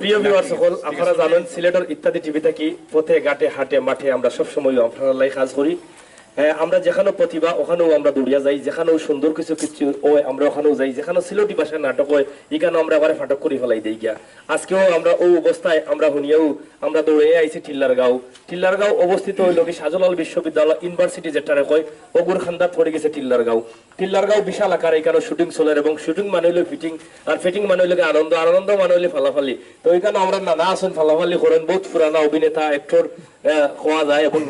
প্রিয় ভিউয়ার সকল, আপনারা জানেন সিলেটের ইত্যাদি টিভি থেকে পথে ঘাটে হাটে মাঠে আমরা সবসময় আপনারা লাই কাজ করি। আমরা যেখানে প্রতিভা ওখানেও আমরা দৌড়িয়া যাই, যেখানেও সুন্দর কিছু কিছু আমরা ওখানেও যাই, যেখানে সিলেটি ভাষায় নাটক হয় এখানে আমরা আবার ফাটক করে ফেলাই দিই গিয়া। আজকেও আমরা ও অবস্থায় আমরা শুনিয়াও আমরা দৌড়ে আইছি টিল্লারগাঁও। টিল্লারগাঁও অবস্থিত হইল কি শাহজালাল বিশ্ববিদ্যালয় ইউনিভার্সিটি যেটারে কয় অগুর খান্দাত পড়ে গেছে টিল্লারগাঁও। টিল্লারগাঁও বিশাল আকার, এখানে শুটিং চলের এবং শুটিং মানে হইলো ফিটিং, আর ফিটিং মানে হইলো আনন্দ, আর আনন্দ মানে হইলে ফালাফালি। তো এখানে আমরা নানা আছেন ফালাফালি করেন, বহুত পুরানা অভিনেতা অ্যাক্টর কোয়া যায় এবং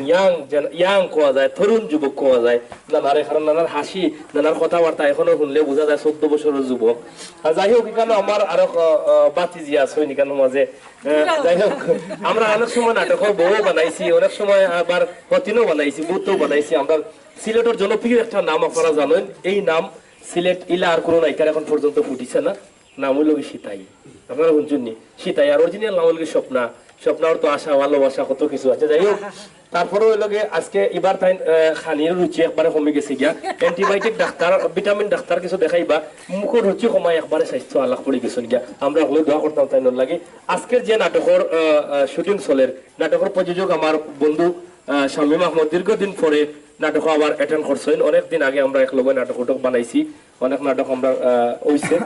ইয়াং কোয়া যায়, তরুণ যুবক কোয়া যায়। নানার এখানে নানার হাসি, নানার কথাবার্তা এখনো শুনলে বোঝা যায় 14 বছরের যুবক। আর যাই হোক এখানে আমার আরো বাতিজি আছে এখানে মাঝে। যাই হোক আমরা অনেক সময় নাটক বউ বানাইছি, অনেক সময় আবার হতিনও বানাইছি, বুথও বানাইছি। আমরা সিলেটের জনপ্রিয় একটা নাম আপনারা জানেন, এই নাম সিলেট ইলা আর কোনো নায়িকার এখন পর্যন্ত ফুটিছে না, নাম হইল সীতাই। আপনারা শুনছেন নি সীতাই, আর অরিজিনাল নাম হইল স্বপ্না। স্বপ্নার তো আশা ভালোবাসা কত কিছু আছে। যাই হোক তারপরে ওই লগে আজকে এবার তাই খানির রুচি একবারে কমে গেছে গিয়া, অ্যান্টিবায়োটিক ডাক্তার ভিটামিন ডাক্তার কিছু দেখাইবা, মুখের রুচি কমাই একবারে স্বাস্থ্য আল্লাহ পড়ে গেছে গিয়া। আমরা হলে দোয়া করতাম তাই লাগে। আজকের যে নাটকের শুটিং চলের, নাটকের প্রযোজক আমার বন্ধু শামীম আহমদ দীর্ঘদিন পরে নাটক আবার অ্যাটেন্ড করছেন। অনেকদিন আগে আমরা একলগে নাটক বানাইছি, অনেক নাটক আমরা হইছে।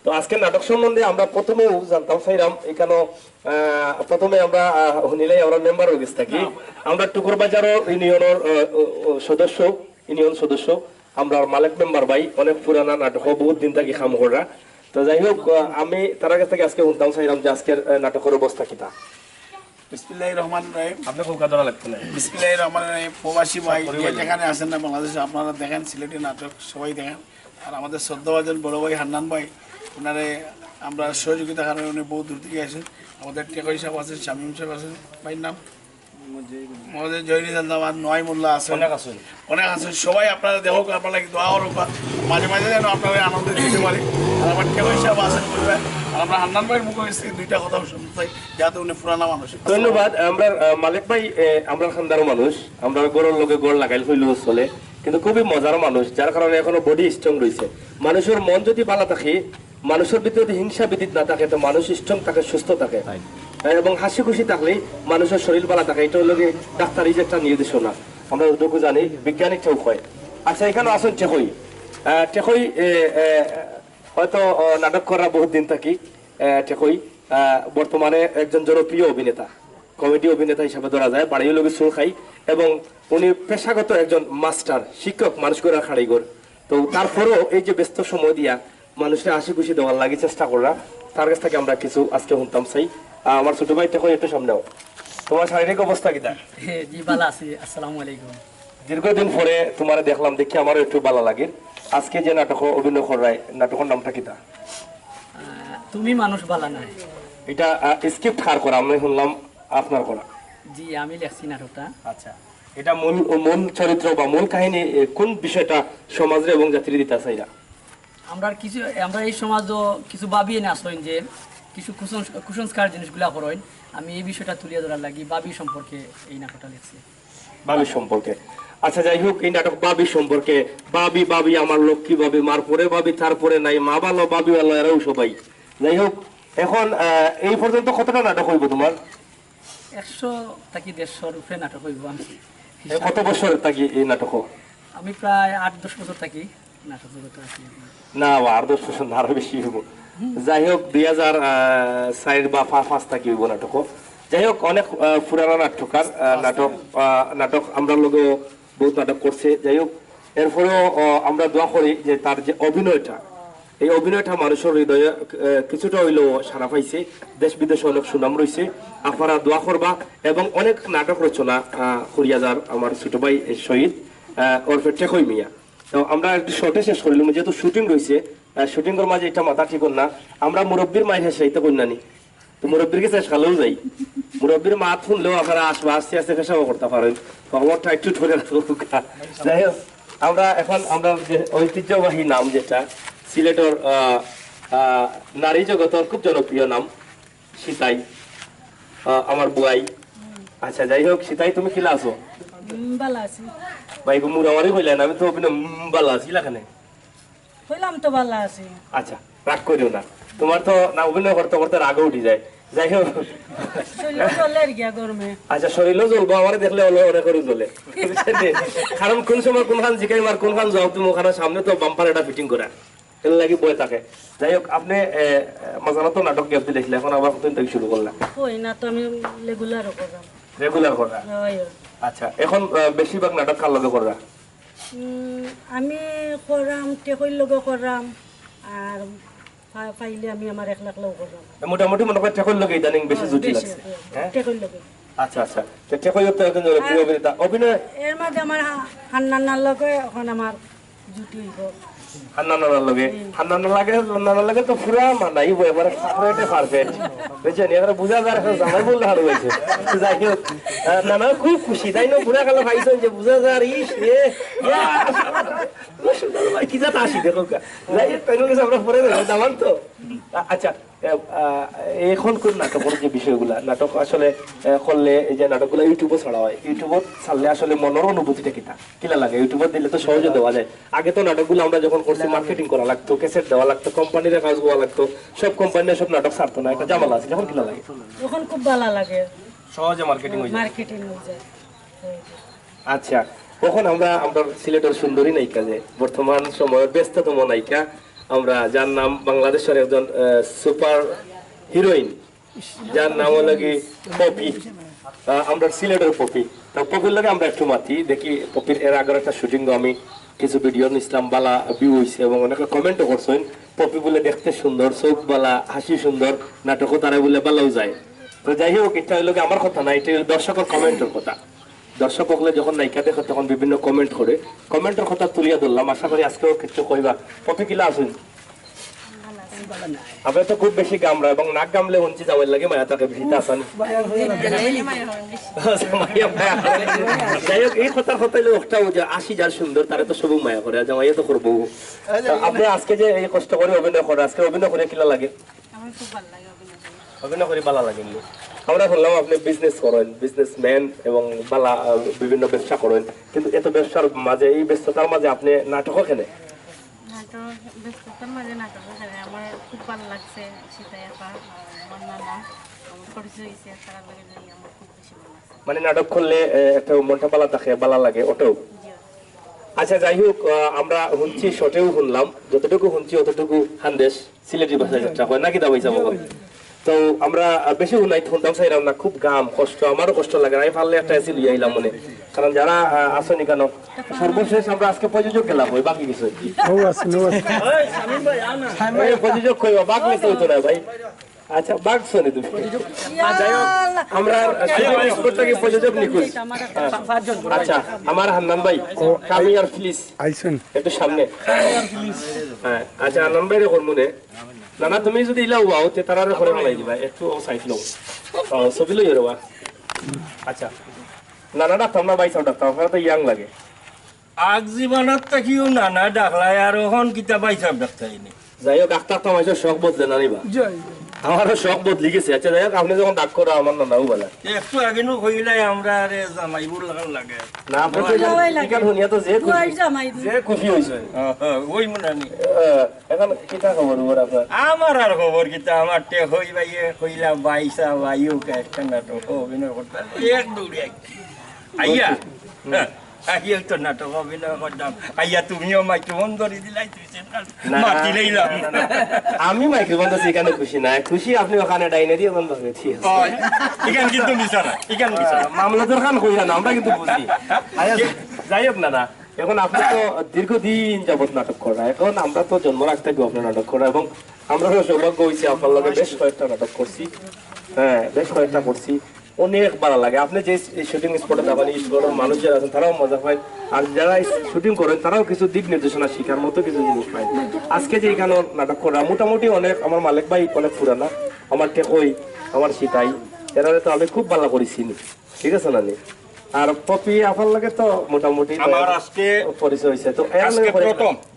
তো আজকে নাটক সম্বন্ধে আমরা প্রথমেও জানতাম চাইলাম এখানে প্রথমে আমরা শুনিলাই আমরা মেম্বার হয়ে গেছি থাকি। আমরা টুকুর বাজার ইউনিয়নের সদস্য, ইউনিয়ন সদস্য আমরা মালিক মেম্বার ভাই, অনেক পুরানা নাটক বহুত দিন থাকি কাম করা। তো যাই হোক আমি তার কাছ থেকে আজকে শুনতাম চাইলাম যে আজকের নাটকের অবস্থা কিতা। বিসমিল্লাহির রহমানির রহিম। আপনি কলকাতা লাগতো না? বিসমিল্লাহির রহমানির রহিম। প্রবাসী ভাই যেখানে আছেন না বাংলাদেশে, আপনারা দেখেন সিলেটি নাটক সবাই দেখেন। আর আমাদের শ্রদ্ধাভাজন বড় ভাই হান্নান ভাই, ওনারে আমরা সহযোগিতার কারণে উনি বহু দূর থেকে আসেন। আমাদের টেকরি সাহেব আছেন, শামীম সাহেব আছেন, ভাইয়ের নাম আমাদের জয়নিদ আহমদ, নয়মুল্লাহ আছেন, অনেক আছেন। সবাই আপনারা দেখুক, আপনারা দোয়া করুক, মাঝে মাঝে যেন আপনারা আনন্দ দিতে পারি। আর আমার টেকরি সাহেব আছেন পরিবার, আর আমরা হান্নান ভাইয়ের মুখে দুইটা কথা শুনতে চাই, যাতে উনি পুরানা মানুষ। ধন্যবাদ। আমরা মালিক ভাই আমরা খানদার মানুষ, আমরা গড়ের লোকে গড় লাগাইল হইলেও চলে, কিন্তু খুবই মজার মানুষ, যার কারণে এখনো বডি স্ট্রং রয়েছে। মানুষের মন যদি ভালো থাকে, মানুষের ভিতরে হিংসা বিদিত না থাকে, তো মানুষ স্ট্রং থাকে, সুস্থ থাকে এবং হাসি খুশি থাকলেই মানুষের শরীর ভালো থাকে। এটা হলো ডাক্তারি যে একটা নির্দেশনা, আমরা ওটুকু জানি, বিজ্ঞানিক কেউ কয়। আচ্ছা এখানে আসুন টেকই। টেকই হয়তো নাটক করা বহুত দিন থাকি। টেকই বর্তমানে একজন জনপ্রিয় অভিনেতা, কমেডি অভিনেতা হিসাবে ধরা যায়, বাড়িও লোকে সুর খাই এবং উনি পেশাগত একজন মাস্টার, শিক্ষক, মানুষ করার কারিগর। তো তারপরেও এই যে ব্যস্ত সময় দিয়া মানুষের হাসি খুশি দেওয়ার লাগে চেষ্টা করা, তার কাছ থেকে আমরা কিছু আজকে শুনতাম চাই। আমার ছোট ভাই টেকই একটু সামনেও, তোমার শারীরিক অবস্থা কিটা? জি ভালো আছি, আসসালামু আলাইকুম। দীর্ঘদিন পরে তোমার দেখলাম, দেখি আমারও একটু ভালো লাগে। আজকে যে নাটক অভিনয় করায়, নাটকের নামটা কিটা? তুমি মানুষ ভালো নাই। এটা স্ক্রিপ্ট কার করা? আমি শুনলাম আপনার করা। জি আমি লেখছি নাটকটা। আচ্ছা, এটা মূল চরিত্র বা মূল কাহিনী কোন বিষয়টা সমাজের এবং জাতির দিতে চাইরা? আমরা এই সমাজও কিছু ভাবিয়ে না আসলেন যে কিছু কুসংস্কার জিনিসগুলা করেন, আমি এই বিষয়টা তুলিয়ে ধরার লাগি বাবি সম্পর্কে এই নাটকটা লিখছি। বাবি সম্পর্কে? আচ্ছা যাই হোক, এই নাটক বাবি সম্পর্কে। বাবি বাবি আমার লক্ষ্মী বাবি, মার পরে বাবি তারপরে নাই, মা ভালো বাবি ভালো, এরাও সবাই। যাই হোক এখন এই পর্যন্ত কতটা নাটক হইব তোমার? 100 থেকে 150 উপরে নাটক হইব। আমি কত বছর থাকি এই নাটক? আমি প্রায় 8-10 বছর থাকি নাটক জগতে আছি। না 8-10 বছর না, আরো বেশি হইব। যাই হোক 2004 বা 5 থাকি হইব নাটক। যাই হোক অনেক পুরানা নাট্যকার, নাটক আমরা লোকেও বহুত নাটক করছে। যাই হোক এরপরেও আমরা দোয়া করি যে তার যে অভিনয়টা, এই অভিনয়টা মানুষের হৃদয়ে কিছুটা হইলেও সারা পাইছে, দেশ বিদেশে অনেক সুনাম রয়েছে। আপনারা দোয়া করবা এবং অনেক নাটক রচনা করিয়া যার আমার ছোট ভাই শহীদ ওরফে টেকই মিয়া। তো আমরা একটু শর্টে শেষ করিলাম, যেহেতু শুটিং রয়েছে, শুটিং এর মাঝে এটা মাথা ঠিক না, আমরা মুরব্বীর মায়ের শেষ এইটা কন্যানি, তো মুরব্বীর কাছে খালেও যাই, মুরব্বীর মা শুনলেও আপনারা আসবা, আস্তে আস্তে পেশাও করতে পারেন, খবরটা একটু ধরে রাখবো। যাই হোক আমরা এখন আমরা যে ঐতিহ্যবাহী নাম যেটা সিলেটের নারী জগতের খুব জনপ্রিয় নাম সীতাই, আমার বুয়াই। আচ্ছা যাই হোক সীতাই, তুমি কিলা আছো? ভালো আছি ভাই মুরামারি হইলেন, আমি তো ভালো আছি লাখানে। হইলাম তো ভালো আছি। আচ্ছা রাগ করিও না, তোমার তো না অভিনয় করতে করতে রাগে উঠে যায়। যাই হোক, আচ্ছা শরীরও জ্বলবো, আমার দেখলে অনেক করে জ্বলে, কারণ কোন সময় কোনখান জিকাই মার কোনখান জবাব তুমি ওখানে সামনে তো বাম্পার এটা ফিটিং করা এর লাগি বয়ে থাকে। যাই হোক, আপনি মাঝানো তো নাটক গ্যাপ দিয়ে দেখলে, এখন আবার কতদিন থেকে শুরু করলাম? রেগুলার করা। আচ্ছা, এখন বেশিরভাগ নাটক কার লগে করা? আমি করাম, টেকইর লগে করাম, আর পাইলে আমি আমার একলা একলাও করাম। মোটামুটি মনে করেন টেকইর লগে ইদানিং বেশি জুটি লাগছে। হ্যাঁ, টেকইর লগে। আচ্ছা আচ্ছা, তো টেকই তো একজন প্রিয় অভিনেতা অভিনয়। এর মধ্যে আমার হান্নান্নার লগে এখন আমার জুটি হইব। হান্নান্নার লাগে তো পুরা মানাই এবারে পারফেক্ট, বুঝছেন? এবারে বুঝা যায় জামাই বললে হার হয়েছে। যাই হোক, নানা খুব খুশি, তাই না? পুরা কালো ভাইছেন যে বুঝা যায় ইস রে কি যাতে আসি দেখো। যাই হোক, তাই গেছে আমরা পরে দামান তো। আচ্ছা, এখন কোন নাটকের যে বিষয়গুলা নাটক আসলে করলে, এই যে নাটকগুলো ইউটিউবে ছাড়া হয়, ইউটিউবে ছাড়লে আসলে মনের অনুভূতিটা কিলা লাগে? ইউটিউবে দিলে তো সহজে দেওয়া যায়। আগে তো নাটকগুলো আমরা যখন করছি মার্কেটিং করা লাগতো, ক্যাসেট দেওয়া লাগতো, কোম্পানির কাজ দেওয়া লাগতো, সব কোম্পানির সব নাটক ছাড়তো না, একটা জামালা আছে। যখন কিলা লাগে? এখন খুব ভালো লাগে, সহজে মার্কেটিং হয়ে যায়। মার্কেটিং হয়ে যায়। আচ্ছা, তখন আমরা সিলেটের সুন্দরী নায়িকা, যে বর্তমান সময়ের ব্যস্ততম নায়িকা, আমরা যার নাম বাংলাদেশের একজন সুপার হিরোইন, যার নাম হলো কি পপি, আমরা সিলেটের পপি। তো পপির লাগে আমরা একটু মাতি দেখি। পপির এর আগের একটা শুটিং আমি কিছু ভিডিও নিছিলাম, বালা ভিউ হয়েছে এবং অনেকে কমেন্টও করছেন পপি বলে দেখতে সুন্দর, চোখ বালা, হাসি সুন্দর, নাটকও তারা বলে বালাও যায়। তো যাই হোক, এটা হলো আমার কথা না, এটা হলো দর্শকের কমেন্টের কথা। দর্শক হলে যখন নায়িকা দেখে তখন বিভিন্ন কমেন্ট করে, কমেন্টের কথা তুলিয়া ধরলাম। আশা করি আজকেও কিছু কইবা। পপি কিলা আছেন? আপনি তো খুব বেশি গামরা, এবং নাক গামলে হঞ্চি যাওয়ার লাগে মায়া তাকে বেশি আসান। যাই হোক, এই কথা হইলে ওটাও যে আসি যার সুন্দর তারা তো সবু মায়া করে, জামাইয়া তো করবো। আপনি আজকে যে এই কষ্ট করে অভিনয় করে, আজকে অভিনয় করে কিলা লাগে? অভিনয় করে ভালো লাগে। আমরা শুনলাম আপনি বিজনেস করেন, বিজনেসম্যান, এবং বালা বিভিন্ন ব্যবসা করেন, কিন্তু এত ব্যবসার মাঝে, এই ব্যস্ততার মাঝে আপনি নাটকও খেলে? ব্যস্ততার মাঝে নাটক আমার খুব ভালো লাগছে। সেটাই আবার পরিচয় হয়েছে, তারা লাগে আমার খুব বেশি ভালো লাগছে। মানে নাটক করলে একটা মনটা ভালো থাকে, ভালো লাগে ওটাও। আচ্ছা, যাই হোক, আমরা শুনছি, শর্টেও শুনলাম, যতটুকু শুনছি অতটুকু হান্দেশ সিলেটি ভাষায় যাত্রা হয় নাকি দাবাইছা বাবা। তো আমরা বেশি শুনতাম চাইলাম না, খুব গাম কষ্ট, আমারও কষ্ট লাগে। আমি পারলে একটা এসি লিয়ে আইলাম মনে, কারণ যারা আসেনি কেন সর্বশেষ আমরা আজকে প্রযোজক গেলাম, ওই বাকি কিছু প্রযোজক কইবা বাঘ নিতে হইতো না ভাই। আচ্ছা, বাঘ শোনে তুমি। আমরা প্রযোজক নিখোঁজ। আচ্ছা, আমার হান্নান ভাই, কামি আর প্লিজ একটু সামনে। হ্যাঁ, আচ্ছা, হান্নান ভাই রে মনে না না, তুমি যদি ইলাও বাও তে তারা করে মালাই দিবা, একটু সাইড লো, ছবি লই রবা। আচ্ছা, না না ডাক্তার না, বাইসাও ডাক্তার, আপনারা তো ইয়াং লাগে। আগ জীবনত থাকিও নানা ডাকলাই আর ওখান কিতা বাইসাব ডাক্তারি নেই। যাই হোক, ডাক্তার তো আমার শখ বদলে না নিবা, আমারও শখ বদলি গেছে। আচ্ছা, যাই হোক, আপনি যখন ডাক করা আমার নানাও বলা একটু আগে নো কইলাই আমরা আরে জামাইবুর লাগান লাগে না, আপনি তো টিকার শুনিয়া তো যে খুশি হয়েছে। ওই মনে নি এখন কিতা খবর ওর আপনার? আমার আর খবর কিতা, আমার টে হই বাইয়ে কইলা বাইসা বাইও একটা নাটক অভিনয় করতে এক দৌড়ি আইয়া আইয়া তো নাটক অভিনয় করতাম। আইয়া তুমিও মাইক্রোফোন ধরে দিলাই, তুই মাতি লইলাম। আমি মাইক্রোফোন তো সেখানে খুশি না, খুশি আপনি ওখানে ডাইনে দিয়ে বন্ধ হয়েছি। ইখান কিন্তু মিশানা, ইখান মিশানা মামলা দরকার কইরা না, আমরা কিন্তু বুঝি। যাই হোক, না না, এখন আপনি তো দীর্ঘদিন যাবত নাটক করা, এখন আমরা তো জন্ম রাখতে আপনার নাটক করা, এবং আমরা সৌভাগ্য হয়েছি আপনার লগে বেশ কয়েকটা নাটক করছি। হ্যাঁ, বেশ কয়েকটা করছি, অনেক ভালো লাগে। আপনি যে শুটিং স্পটে যাবেন, স্পটের মানুষ যারা আছেন তারাও মজা পায়, আর যারা শুটিং করেন তারাও কিছু দিক নির্দেশনা শিখার মতো কিছু জিনিস পায়। আজকে যে এখানে নাটক করা মোটামুটি অনেক, আমার মালিক ভাই অনেক পুরানা, আমার টেকই, আমার সীতাই, এরা তো আমি খুব ভালো করেছি, ঠিক আছে না? আর পপি আপনার লাগে তো মোটামুটি আমার আজকে পরিচয় হয়েছে। তো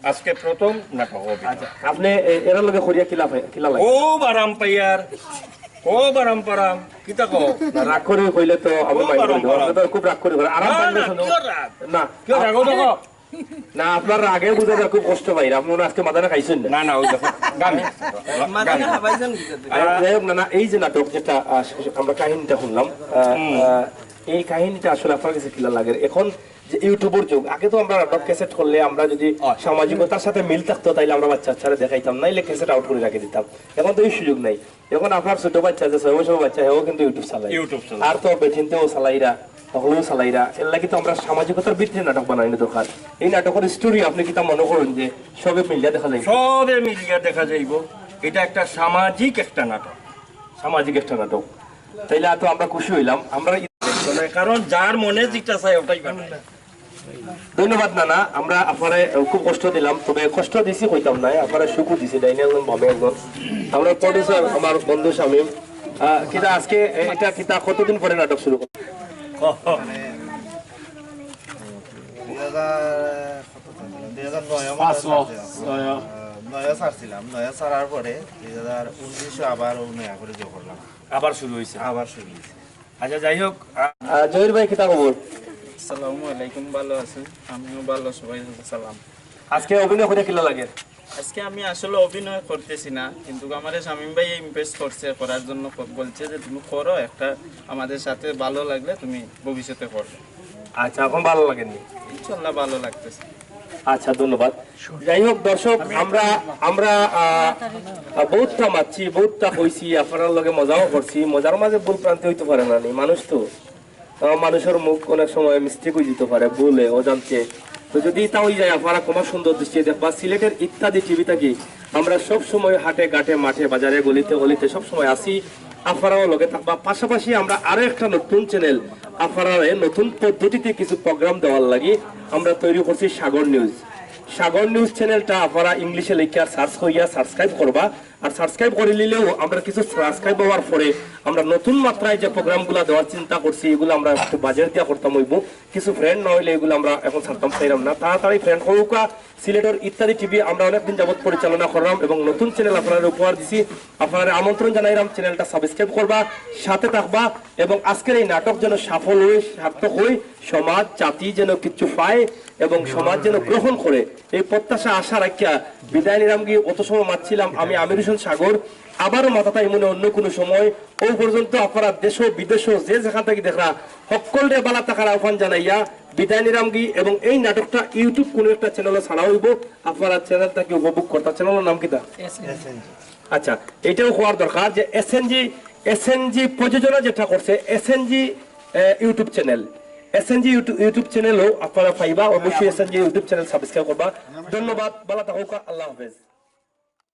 আজকে প্রথম নাটক হবে। আচ্ছা, আপনি এর লগে করিয়া কিলা লাগে? ও বারাম পাইয়ার, ও বারাম পারাম কিতা কো রাগ করে কইলে তো আমি মাইন্ড করে দেব। আপনি তো খুব রাগ করে আরাম পাইলে শুনো না, কেউ রাগো দেখো না আপনার আগে বুঝা যায় খুব কষ্ট পাই আপনারা আজকে মাদানা খাইছেন না না না ওই দেখো গামি গামি যাই হোক, না না এই যে নাটক যেটা আমরা কাহিনীটা শুনলাম এই কাহিনীটা আসলে আপনার কাছে কিলা লাগে এখন যে ইউটিউবের যুগ, আগে তো আমরা নাটক ক্যাসেট করলে আমরা যদি সামাজিকতার সাথে মিল থাকতো তাইলে আমরা বাচ্চা বাচ্চারা দেখাইতাম, নাইলে ক্যাসেট আউট করে রাখে দিতাম। এখন তো এই সুযোগ নাই। এখন আপনার ছোট বাচ্চা যে 6 বছর বাচ্চা হেও কিন্তু ইউটিউব চালাই, আর তো বেঠিনতেও চালাইরা সকলেও চালাইরা, এর লাগি তো আমরা সামাজিকতার ভিত্তিতে নাটক বানাইনি দরকার। এই নাটকের স্টোরি আপনি কি তা মনে করেন যে সবে মিলিয়া দেখা যায়? সবে মিলিয়া দেখা যাইব এটা একটা সামাজিক একটা নাটক, সামাজিক একটা নাটক, তাইলে তো আমরা খুশি হইলাম। আমরা কারণ যার মনে যেটা চাই ওটাই বানায়। ধন্যবাদ নানা, আমরা আপনারা খুব কষ্ট দিলাম, তবে কষ্ট দিছি কইতাম না, আপনারা সুখও দিছি ডাইনি একজন ভাবে একজন। আমরা প্রডিউসার আমার বন্ধু শামীম কিতা আজকে এটা কিতা কতদিন পরে নাটক শুরু করলেন? 2009 ছাড়ছিলাম, 9 ছাড়ার পরে 2019 আবার নয়া করে যোগ করলাম, আবার শুরু হয়েছে। আবার শুরু হয়েছে। আচ্ছা যাই হোক, জহির ভাই কিতা খবর? আসসালামু আলাইকুম, ভালো আছেন? আমিও ভালো, সবাই সালাম। আজকে অভিনয় করে কিলা লাগে? আজকে আমি আসলে অভিনয় করতেছি না, কিন্তু আমার শামীম ভাই ইমপ্রেস করছে করার জন্য, বলছে যে তুমি করো, একটা আমাদের সাথে ভালো লাগলে তুমি ভবিষ্যতে করবে। আচ্ছা, এখন ভালো লাগেনি? ইনশাল্লাহ ভালো লাগতেছে। আচ্ছা ধন্যবাদ। যাই হোক দর্শক, আমরা আমরা বহুতটা মারছি, বহুতটা কইছি, আপনার লগে মজাও করছি। মজার মাঝে ভুল প্রান্তি হইতে পারে না, নি মানুষ তো, মানুষের মুখ অনেক সময় মিস্টেক হয়ে যেতে পারে ভুলে অজান্তে। তো যদি তা হয়ে যায়, আপনারা কোনো সুন্দর দৃষ্টি দেখবা সিলেটের ইত্যাদি টিভি থাকি আমরা সব সময় হাটে ঘাটে মাঠে বাজারে গলিতে গলিতে সব সময় আসি, আপনারাও লগে থাকবা। পাশাপাশি আমরা আরো একটা নতুন চ্যানেল আপনারা নতুন পদ্ধতিতে কিছু প্রোগ্রাম দেওয়ার লাগি আমরা তৈরি করছি সাগর নিউজ। সাগর নিউজ চ্যানেলটা আপনারা ইংলিশে লিখে সার্চ করিয়া সাবস্ক্রাইব করবা। আর সাবস্ক্রাইব করে নিলেও আমরা কিছু সাবস্ক্রাইব হওয়ার পরে আমরা নতুন মাত্রায় যে প্রোগ্রামগুলো দেওয়ার চিন্তা করছি, এগুলো আমরা একটু বাজার দিয়া করতাম হইব। কিছু ফ্রেন্ড না হইলে এগুলো আমরা এখন ছাড়তাম চাইলাম না। তাড়াতাড়ি ফ্রেন্ড হৌকা সিলেটের ইত্যাদি টিভি আমরা অনেকদিন যাবত পরিচালনা করলাম এবং নতুন চ্যানেল আপনারা উপহার দিছি। আপনারা আমন্ত্রণ জানাইলাম চ্যানেলটা সাবস্ক্রাইব করবা, সাথে থাকবা এবং আজকের এই নাটক যেন সফল হয়ে সার্থক হয়ে সমাজ জাতি যেন কিছু পায় এবং সমাজ যেন গ্রহণ করে, এই প্রত্যাশা আশা রাখিয়া বিদায় নিলাম। গিয়ে অত সময় মাতছিলাম আমি আমির হোসেন সাগর। আবারও মাথাটাই মনে অন্য কোনো সময় ওই পর্যন্ত আপনারা দেশ বিদেশ যে যেখান থেকে দেখা সকলরে বালা থাকার আহ্বান জানাইয়া বিদায় নিলাম গি। এবং এই নাটকটা ইউটিউব কোনো একটা চ্যানেলে ছাড়া হইব, আপনারা চ্যানেলটাকে উপভোগ করতে। চ্যানেলের নাম কিটা? আচ্ছা, এটাও হওয়ার দরকার যে এসএনজি প্রযোজনা যেটা করছে SNG YouTube channel, SNG YouTube চ্যানেলও আপনারা পাইবা। অবশ্যই এসএনজি ইউটিউব চ্যানেল সাবস্ক্রাইব করবা। ধন্যবাদ, ভালো থাকুক, আল্লাহ হাফেজ।